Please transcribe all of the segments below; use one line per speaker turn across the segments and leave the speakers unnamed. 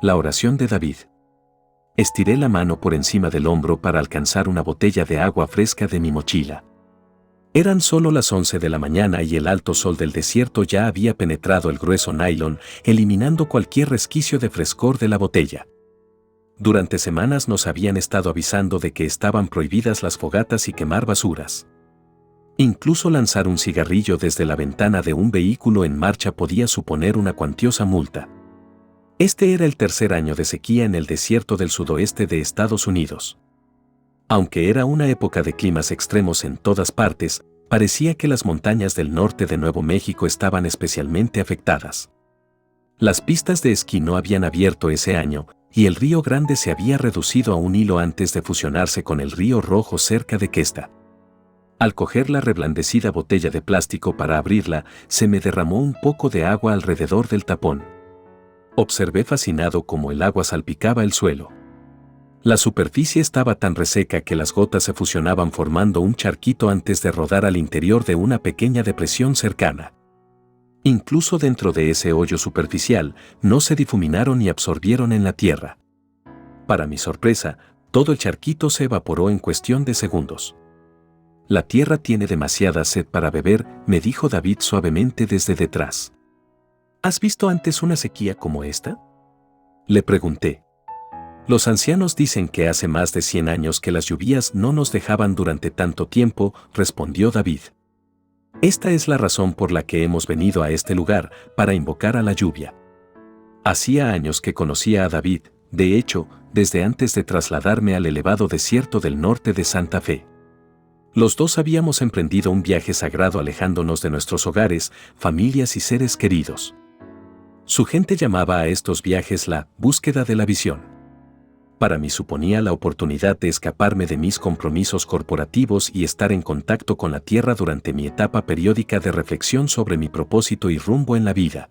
La oración de David. Estiré la mano por encima del hombro para alcanzar una botella de agua fresca de mi mochila. Eran solo las 11 de la mañana y el alto sol del desierto ya había penetrado el grueso nylon, eliminando cualquier resquicio de frescor de la botella. Durante semanas nos habían estado avisando de que estaban prohibidas las fogatas y quemar basuras. Incluso lanzar un cigarrillo desde la ventana de un vehículo en marcha podía suponer una cuantiosa multa. Este era el tercer año de sequía en el desierto del sudoeste de Estados Unidos. Aunque era una época de climas extremos en todas partes, parecía que las montañas del norte de Nuevo México estaban especialmente afectadas. Las pistas de esquí no habían abierto ese año, y el Río Grande se había reducido a un hilo antes de fusionarse con el Río Rojo cerca de Questa. Al coger la reblandecida botella de plástico para abrirla, se me derramó un poco de agua alrededor del tapón. Observé fascinado cómo el agua salpicaba el suelo. La superficie estaba tan reseca que las gotas se fusionaban formando un charquito antes de rodar al interior de una pequeña depresión cercana. Incluso dentro de ese hoyo superficial, no se difuminaron ni absorbieron en la tierra. Para mi sorpresa, todo el charquito se evaporó en cuestión de segundos. La tierra tiene demasiada sed para beber, me dijo David suavemente desde detrás. ¿Has visto antes una sequía como esta? Le pregunté. Los ancianos dicen que hace más de 100 años que las lluvias no nos dejaban durante tanto tiempo, respondió David. Esta es la razón por la que hemos venido a este lugar, para invocar a la lluvia. Hacía años que conocía a David, de hecho, desde antes de trasladarme al elevado desierto del norte de Santa Fe. Los dos habíamos emprendido un viaje sagrado alejándonos de nuestros hogares, familias y seres queridos. Su gente llamaba a estos viajes la búsqueda de la visión. Para mí suponía la oportunidad de escaparme de mis compromisos corporativos y estar en contacto con la tierra durante mi etapa periódica de reflexión sobre mi propósito y rumbo en la vida.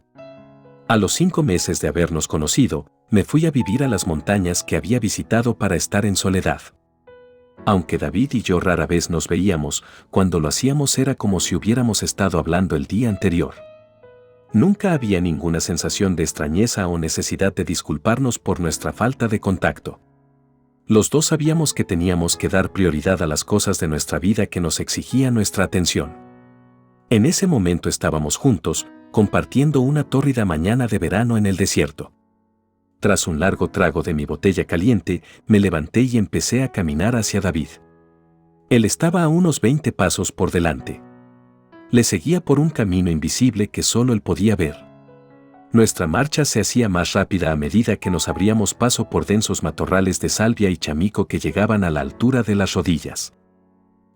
A los 5 meses de habernos conocido, me fui a vivir a las montañas que había visitado para estar en soledad. Aunque David y yo rara vez nos veíamos, cuando lo hacíamos era como si hubiéramos estado hablando el día anterior. Nunca había ninguna sensación de extrañeza o necesidad de disculparnos por nuestra falta de contacto. Los dos sabíamos que teníamos que dar prioridad a las cosas de nuestra vida que nos exigían nuestra atención. En ese momento estábamos juntos, compartiendo una tórrida mañana de verano en el desierto. Tras un largo trago de mi botella caliente, me levanté y empecé a caminar hacia David. Él estaba a unos 20 pasos por delante. Le seguía por un camino invisible que solo él podía ver. Nuestra marcha se hacía más rápida a medida que nos abríamos paso por densos matorrales de salvia y chamico que llegaban a la altura de las rodillas.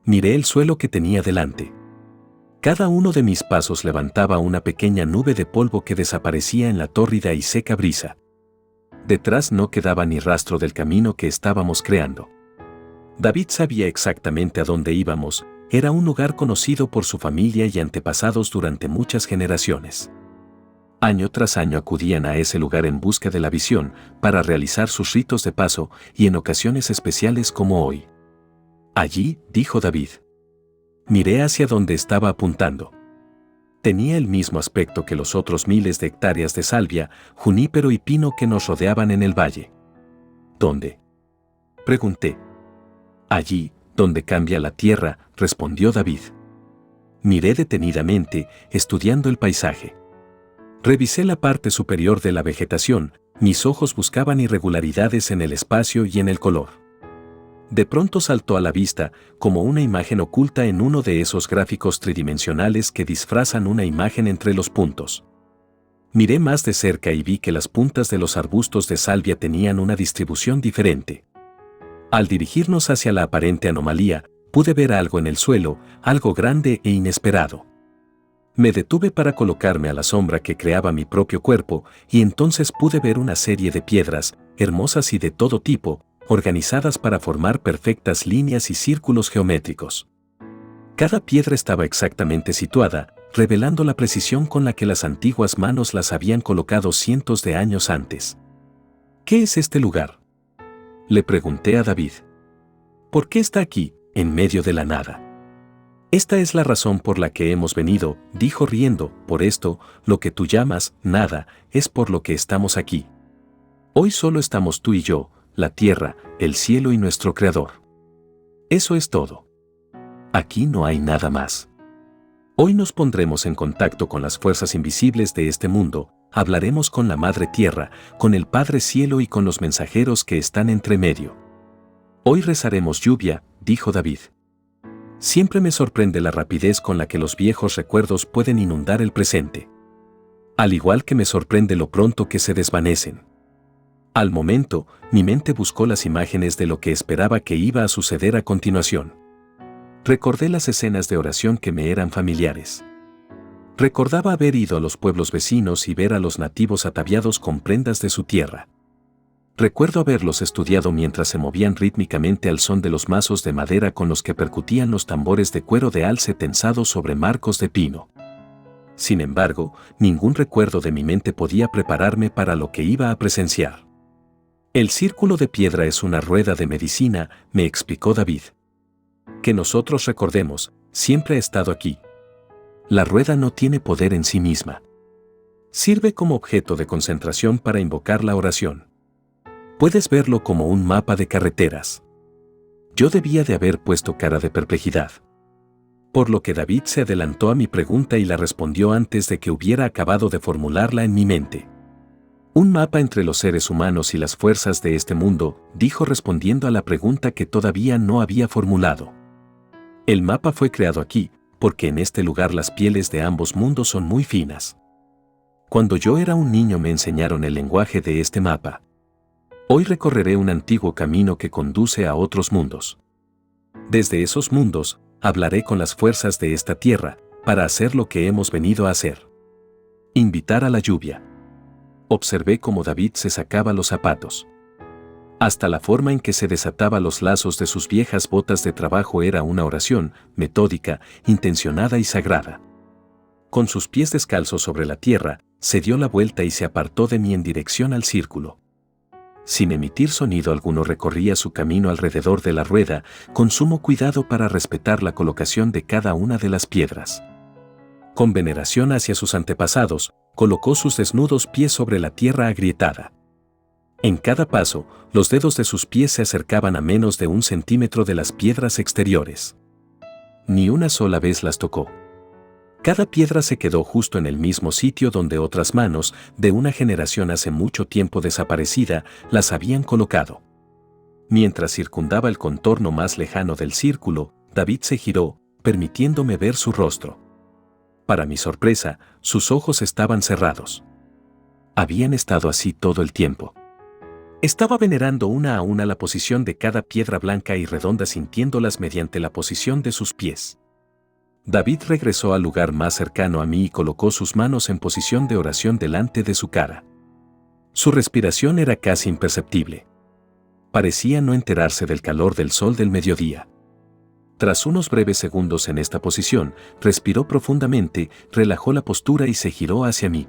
Miré el suelo que tenía delante. Cada uno de mis pasos levantaba una pequeña nube de polvo que desaparecía en la tórrida y seca brisa. Detrás no quedaba ni rastro del camino que estábamos creando. David sabía exactamente a dónde íbamos. Era un lugar conocido por su familia y antepasados durante muchas generaciones. Año tras año acudían a ese lugar en busca de la visión, para realizar sus ritos de paso y en ocasiones especiales como hoy. Allí, dijo David. Miré hacia donde estaba apuntando. Tenía el mismo aspecto que los otros miles de hectáreas de salvia, junípero y pino que nos rodeaban en el valle. ¿Dónde? Pregunté. Allí, donde cambia la tierra, respondió David. Miré detenidamente, estudiando el paisaje. Revisé la parte superior de la vegetación, mis ojos buscaban irregularidades en el espacio y en el color. De pronto saltó a la vista, como una imagen oculta en uno de esos gráficos tridimensionales que disfrazan una imagen entre los puntos. Miré más de cerca y vi que las puntas de los arbustos de salvia tenían una distribución diferente. Al dirigirnos hacia la aparente anomalía, pude ver algo en el suelo, algo grande e inesperado. Me detuve para colocarme a la sombra que creaba mi propio cuerpo, y entonces pude ver una serie de piedras, hermosas y de todo tipo, organizadas para formar perfectas líneas y círculos geométricos. Cada piedra estaba exactamente situada, revelando la precisión con la que las antiguas manos las habían colocado cientos de años antes. ¿Qué es este lugar?, le pregunté a David. ¿Por qué está aquí, en medio de la nada? Esta es la razón por la que hemos venido, dijo riendo. Por esto, lo que tú llamas nada, es por lo que estamos aquí. Hoy solo estamos tú y yo, la tierra, el cielo y nuestro Creador. Eso es todo. Aquí no hay nada más. Hoy nos pondremos en contacto con las fuerzas invisibles de este mundo, hablaremos con la Madre Tierra, con el Padre Cielo y con los mensajeros que están entre medio. Hoy rezaremos lluvia, dijo David. Siempre me sorprende la rapidez con la que los viejos recuerdos pueden inundar el presente. Al igual que me sorprende lo pronto que se desvanecen. Al momento, mi mente buscó las imágenes de lo que esperaba que iba a suceder a continuación. Recordé las escenas de oración que me eran familiares. Recordaba haber ido a los pueblos vecinos y ver a los nativos ataviados con prendas de su tierra. Recuerdo haberlos estudiado mientras se movían rítmicamente al son de los mazos de madera con los que percutían los tambores de cuero de alce tensados sobre marcos de pino. Sin embargo, ningún recuerdo de mi mente podía prepararme para lo que iba a presenciar. El círculo de piedra es una rueda de medicina, me explicó David. Que nosotros recordemos, siempre ha estado aquí. La rueda no tiene poder en sí misma. Sirve como objeto de concentración para invocar la oración. Puedes verlo como un mapa de carreteras. Yo debía de haber puesto cara de perplejidad. Por lo que David se adelantó a mi pregunta y la respondió antes de que hubiera acabado de formularla en mi mente. Un mapa entre los seres humanos y las fuerzas de este mundo, dijo respondiendo a la pregunta que todavía no había formulado. El mapa fue creado aquí, porque en este lugar las pieles de ambos mundos son muy finas. Cuando yo era un niño me enseñaron el lenguaje de este mapa. Hoy recorreré un antiguo camino que conduce a otros mundos. Desde esos mundos, hablaré con las fuerzas de esta tierra, para hacer lo que hemos venido a hacer. Invitar a la lluvia. Observé cómo David se sacaba los zapatos. Hasta la forma en que se desataba los lazos de sus viejas botas de trabajo era una oración, metódica, intencionada y sagrada. Con sus pies descalzos sobre la tierra, se dio la vuelta y se apartó de mí en dirección al círculo. Sin emitir sonido alguno recorría su camino alrededor de la rueda, con sumo cuidado para respetar la colocación de cada una de las piedras. Con veneración hacia sus antepasados, colocó sus desnudos pies sobre la tierra agrietada. En cada paso, los dedos de sus pies se acercaban a menos de 1 centímetro de las piedras exteriores. Ni una sola vez las tocó. Cada piedra se quedó justo en el mismo sitio donde otras manos, de una generación hace mucho tiempo desaparecida, las habían colocado. Mientras circundaba el contorno más lejano del círculo, David se giró, permitiéndome ver su rostro. Para mi sorpresa, sus ojos estaban cerrados. Habían estado así todo el tiempo. Estaba venerando una a una la posición de cada piedra blanca y redonda sintiéndolas mediante la posición de sus pies. David regresó al lugar más cercano a mí y colocó sus manos en posición de oración delante de su cara. Su respiración era casi imperceptible. Parecía no enterarse del calor del sol del mediodía. Tras unos breves segundos en esta posición, respiró profundamente, relajó la postura y se giró hacia mí.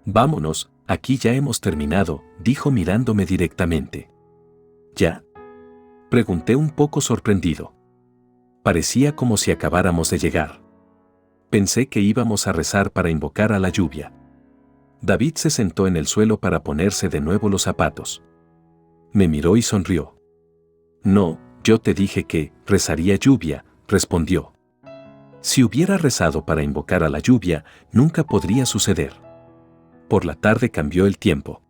«Vámonos, aquí ya hemos terminado», dijo mirándome directamente. «¿Ya?», pregunté un poco sorprendido. Parecía como si acabáramos de llegar. Pensé que íbamos a rezar para invocar a la lluvia. David se sentó en el suelo para ponerse de nuevo los zapatos. Me miró y sonrió. «No, yo te dije que rezaría lluvia», respondió. Si hubiera rezado para invocar a la lluvia, nunca podría suceder. Por la tarde cambió el tiempo.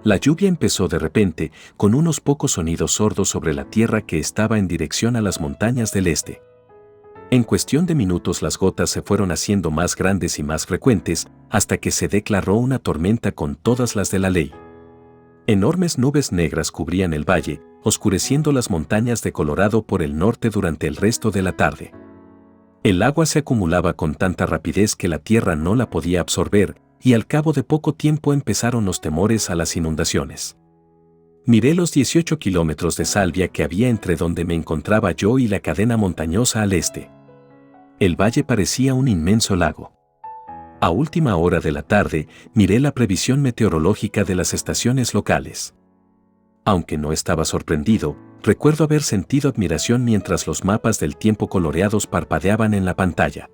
La lluvia empezó de repente, con unos pocos sonidos sordos sobre la tierra que estaba en dirección a las montañas del este. En cuestión de minutos las gotas se fueron haciendo más grandes y más frecuentes, hasta que se declaró una tormenta con todas las de la ley. Enormes nubes negras cubrían el valle, oscureciendo las montañas de Colorado por el norte durante el resto de la tarde. El agua se acumulaba con tanta rapidez que la tierra no la podía absorber, y al cabo de poco tiempo empezaron los temores a las inundaciones. Miré los 18 kilómetros de salvia que había entre donde me encontraba yo y la cadena montañosa al este. El valle parecía un inmenso lago. A última hora de la tarde, miré la previsión meteorológica de las estaciones locales. Aunque no estaba sorprendido, recuerdo haber sentido admiración mientras los mapas del tiempo coloreados parpadeaban en la pantalla.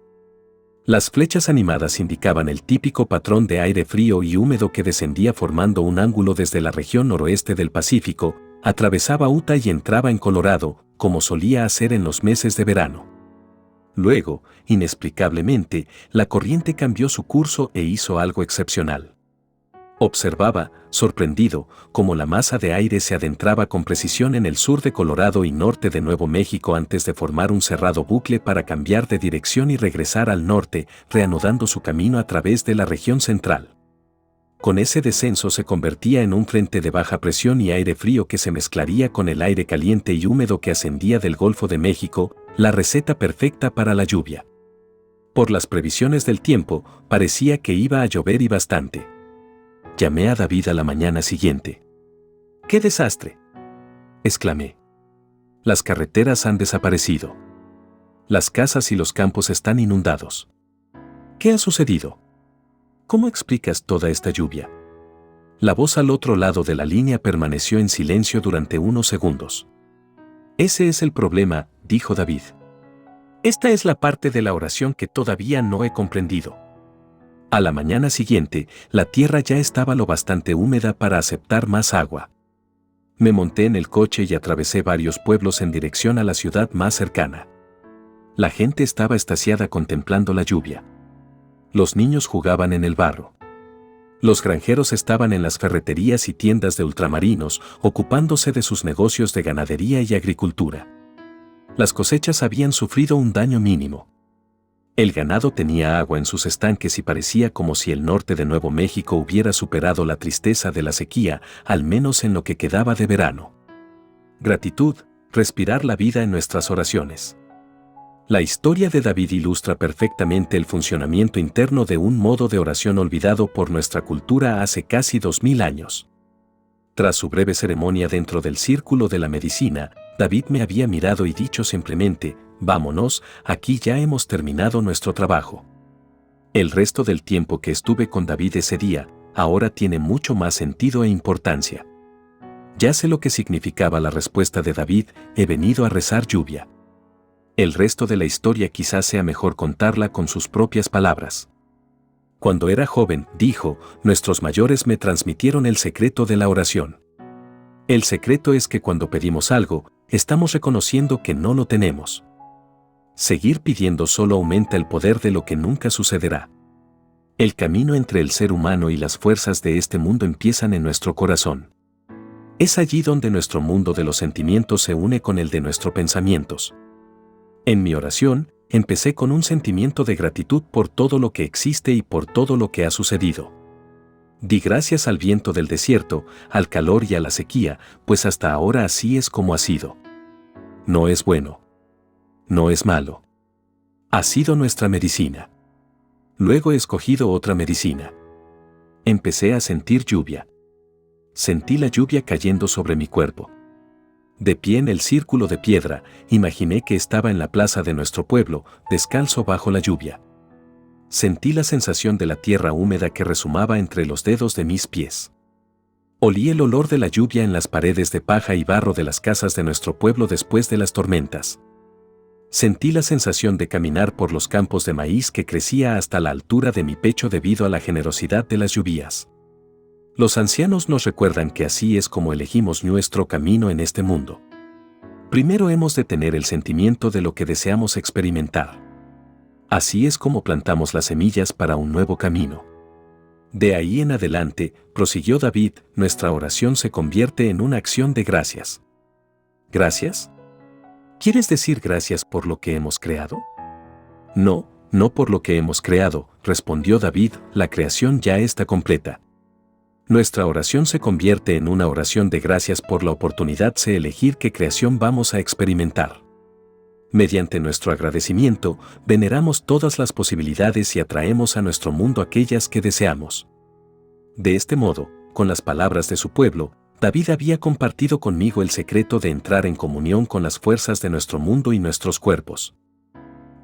Las flechas animadas indicaban el típico patrón de aire frío y húmedo que descendía formando un ángulo desde la región noroeste del Pacífico, atravesaba Utah y entraba en Colorado, como solía hacer en los meses de verano. Luego, inexplicablemente, la corriente cambió su curso e hizo algo excepcional. Observaba, sorprendido, cómo la masa de aire se adentraba con precisión en el sur de Colorado y norte de Nuevo México antes de formar un cerrado bucle para cambiar de dirección y regresar al norte, reanudando su camino a través de la región central. Con ese descenso se convertía en un frente de baja presión y aire frío que se mezclaría con el aire caliente y húmedo que ascendía del Golfo de México, la receta perfecta para la lluvia. Por las previsiones del tiempo, parecía que iba a llover y bastante. Llamé a David a la mañana siguiente. ¡Qué desastre!, exclamé. Las carreteras han desaparecido. Las casas y los campos están inundados. ¿Qué ha sucedido? ¿Cómo explicas toda esta lluvia? La voz al otro lado de la línea permaneció en silencio durante unos segundos. Ese es el problema, dijo David. Esta es la parte de la oración que todavía no he comprendido. A la mañana siguiente, la tierra ya estaba lo bastante húmeda para aceptar más agua. Me monté en el coche y atravesé varios pueblos en dirección a la ciudad más cercana. La gente estaba extasiada contemplando la lluvia. Los niños jugaban en el barro. Los granjeros estaban en las ferreterías y tiendas de ultramarinos, ocupándose de sus negocios de ganadería y agricultura. Las cosechas habían sufrido un daño mínimo. El ganado tenía agua en sus estanques y parecía como si el norte de Nuevo México hubiera superado la tristeza de la sequía, al menos en lo que quedaba de verano. Gratitud, respirar la vida en nuestras oraciones. La historia de David ilustra perfectamente el funcionamiento interno de un modo de oración olvidado por nuestra cultura hace casi 2000 años. Tras su breve ceremonia dentro del círculo de la medicina, David me había mirado y dicho simplemente: «Vámonos, aquí ya hemos terminado nuestro trabajo». El resto del tiempo que estuve con David ese día, ahora tiene mucho más sentido e importancia. Ya sé lo que significaba la respuesta de David: «He venido a rezar lluvia». El resto de la historia quizás sea mejor contarla con sus propias palabras. Cuando era joven, dijo, nuestros mayores me transmitieron el secreto de la oración. El secreto es que cuando pedimos algo, estamos reconociendo que no lo tenemos. Seguir pidiendo solo aumenta el poder de lo que nunca sucederá. El camino entre el ser humano y las fuerzas de este mundo empiezan en nuestro corazón. Es allí donde nuestro mundo de los sentimientos se une con el de nuestros pensamientos. En mi oración, empecé con un sentimiento de gratitud por todo lo que existe y por todo lo que ha sucedido. Di gracias al viento del desierto, al calor y a la sequía, pues hasta ahora así es como ha sido. No es bueno. No es malo. Ha sido nuestra medicina. Luego he escogido otra medicina. Empecé a sentir lluvia. Sentí la lluvia cayendo sobre mi cuerpo. De pie en el círculo de piedra, imaginé que estaba en la plaza de nuestro pueblo, descalzo bajo la lluvia. Sentí la sensación de la tierra húmeda que resumaba entre los dedos de mis pies. Olí el olor de la lluvia en las paredes de paja y barro de las casas de nuestro pueblo después de las tormentas. Sentí la sensación de caminar por los campos de maíz que crecía hasta la altura de mi pecho debido a la generosidad de las lluvias. Los ancianos nos recuerdan que así es como elegimos nuestro camino en este mundo. Primero hemos de tener el sentimiento de lo que deseamos experimentar. Así es como plantamos las semillas para un nuevo camino. De ahí en adelante, prosiguió David, nuestra oración se convierte en una acción de gracias. ¿Gracias? ¿Quieres decir gracias por lo que hemos creado? No, no por lo que hemos creado, respondió David, la creación ya está completa. Nuestra oración se convierte en una oración de gracias por la oportunidad de elegir qué creación vamos a experimentar. Mediante nuestro agradecimiento, veneramos todas las posibilidades y atraemos a nuestro mundo aquellas que deseamos. De este modo, con las palabras de su pueblo, David había compartido conmigo el secreto de entrar en comunión con las fuerzas de nuestro mundo y nuestros cuerpos.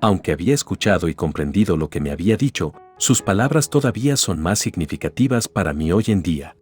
Aunque había escuchado y comprendido lo que me había dicho, sus palabras todavía son más significativas para mí hoy en día.